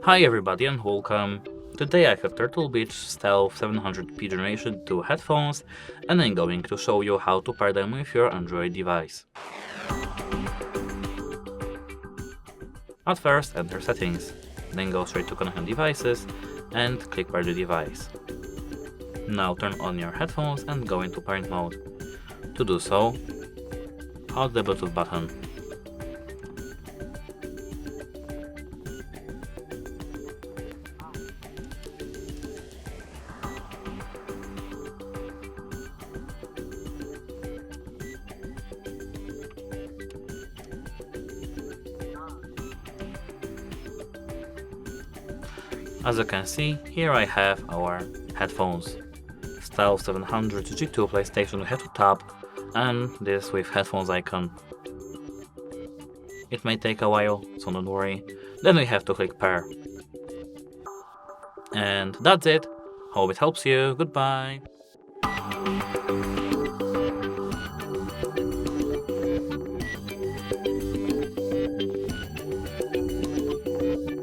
Hi everybody and welcome. Today I have Turtle Beach Stealth 700p Generation 2 headphones and I'm going to show you how to pair them with your Android device. At first enter settings, then go straight to connect devices and click pair the device. Now turn on your headphones and go into pairing mode. To do so, hold the Bluetooth button. As you can see, here I have our headphones. Stealth 700 G2 PlayStation we have to tap, and this with headphones icon. It may take a while, so don't worry. Then we have to click pair. And that's it. Hope it helps you. Goodbye.